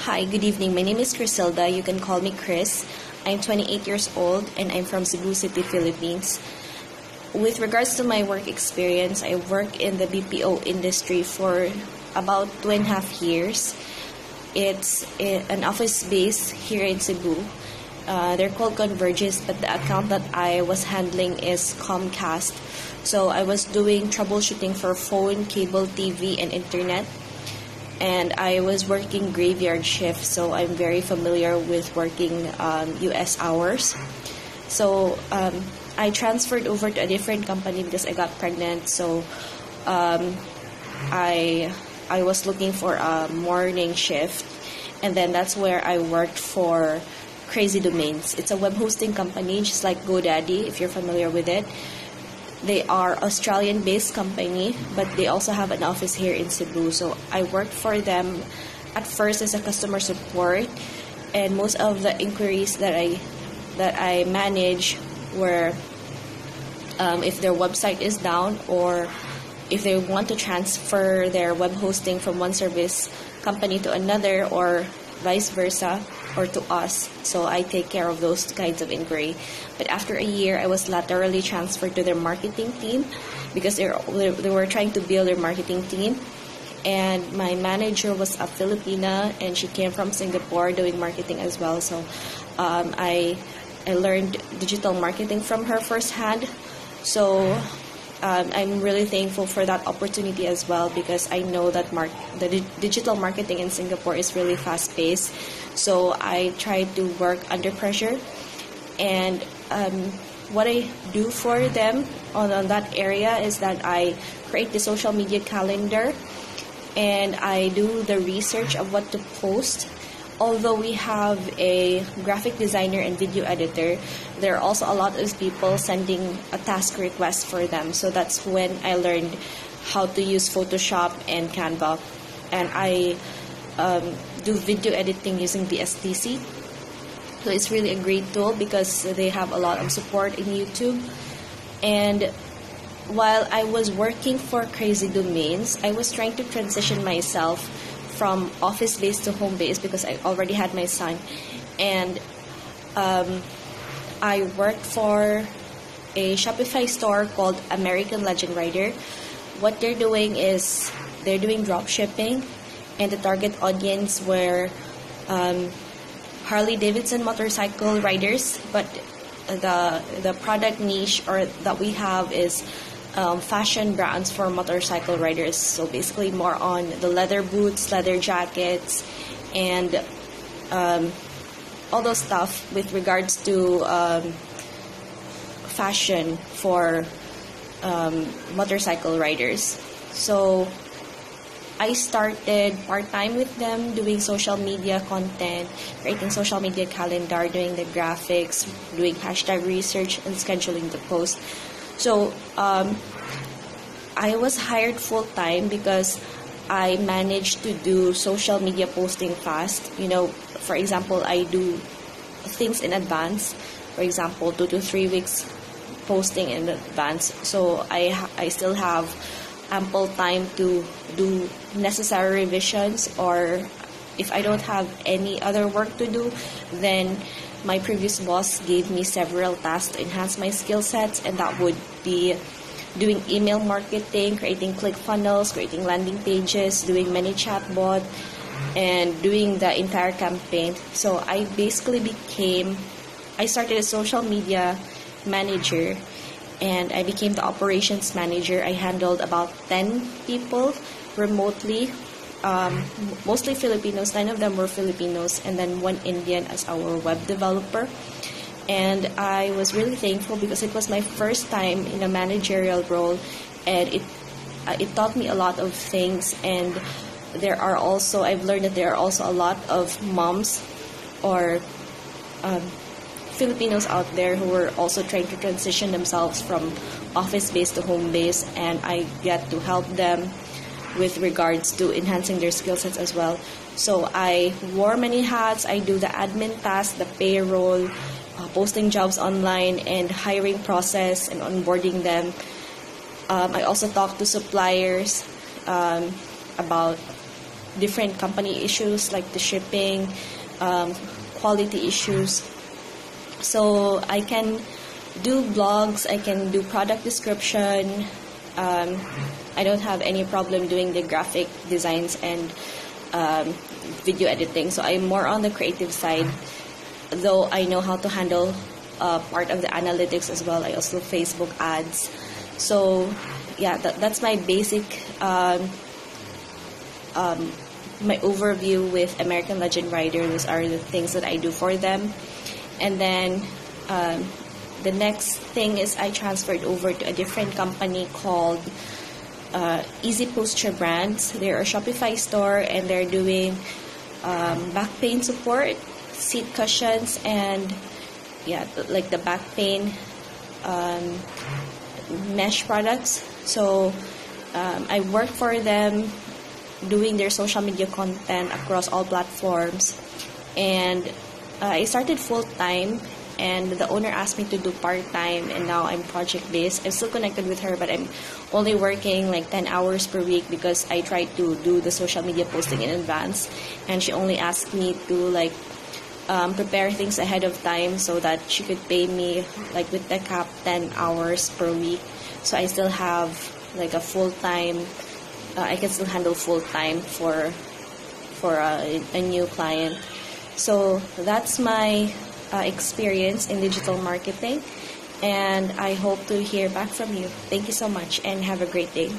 Hi, good evening. My name is Crisilda. You can call me Chris. I'm 28 years old and I'm from Cebu City, Philippines. With regards to my work experience, I work in the BPO industry for about 2.5 years. It's an office base here in Cebu. They're called Convergys, but the account that I was handling is Comcast. So I was doing troubleshooting for phone, cable, TV, and internet. And I was working graveyard shift, so I'm very familiar with working US hours. So I transferred over to a different company because I got pregnant. So I was looking for a morning shift, and then that's where I worked for Crazy Domains. It's a web hosting company, just like GoDaddy, if you're familiar with it. They are Australian-based company, but they also have an office here in Cebu. So I worked for them at first as a customer support, and most of the inquiries that I manage were if their website is down or if they want to transfer their web hosting from one service company to another or vice versa, or to us. So I take care of those kinds of inquiry. But after a year, I was laterally transferred to their marketing team because they were trying to build their marketing team. And my manager was a Filipina, and she came from Singapore doing marketing as well. So I learned digital marketing from her firsthand. So I'm really thankful for that opportunity as well, because I know that the digital marketing in Singapore is really fast-paced. So I try to work under pressure. And what I do for them on that area is that I create the social media calendar, and I do the research of what to post. Although we have a graphic designer and video editor, there are also a lot of people sending a task request for them. So that's when I learned how to use Photoshop and Canva. And I do video editing using the STC. So it's really a great tool because they have a lot of support in YouTube. And while I was working for Crazy Domains, I was trying to transition myself from office base to home base because I already had my son. And I worked for a Shopify store called American Legend Rider. What they're doing is they're doing drop shipping, and the target audience were Harley Davidson motorcycle riders, but the product niche or that we have is fashion brands for motorcycle riders. So basically more on the leather boots, leather jackets, and all those stuff with regards to fashion for motorcycle riders. So I started part-time with them doing social media content, creating social media calendar, doing the graphics, doing hashtag research, and scheduling the post. So I was hired full-time because I managed to do social media posting fast. For example, I do things in advance. For example, 2 to 3 weeks posting in advance. So I still have ample time to do necessary revisions, or if I don't have any other work to do, then my previous boss gave me several tasks to enhance my skill sets, and that would be doing email marketing, creating ClickFunnels, creating landing pages, doing many chatbot, and doing the entire campaign. So I started a social media manager, and I became the operations manager. I handled about 10 people remotely, mostly Filipinos. 9 of them were Filipinos, and then 1 Indian as our web developer. And I was really thankful because it was my first time in a managerial role, and it taught me a lot of things. And I've learned that there are also a lot of moms or Filipinos out there who are also trying to transition themselves from office base to home base, and I get to help them with regards to enhancing their skill sets as well. So I wore many hats. I do the admin tasks, the payroll, posting jobs online, and hiring process and onboarding them. I also talk to suppliers about different company issues like the shipping, quality issues. So I can do blogs, I can do product description. I don't have any problem doing the graphic designs and video editing. So I'm more on the creative side, though I know how to handle part of the analytics as well. I also Facebook ads. So yeah, that's my basic my overview with American Legend Rider. Those are the things that I do for them. And then the next thing is I transferred over to a different company called Easy Posture Brands. They're a Shopify store, and they're doing back pain support, seat cushions, and like the back pain mesh products. So I work for them doing their social media content across all platforms, and I started full-time, and the owner asked me to do part-time, and now I'm project-based. I'm still connected with her, but I'm only working like 10 hours per week because I try to do the social media posting in advance, and she only asked me to like prepare things ahead of time so that she could pay me like with the cap 10 hours per week. So I still have like a full-time, I can still handle full-time for a new client. So that's my experience in digital marketing, and I hope to hear back from you. Thank you so much, and have a great day.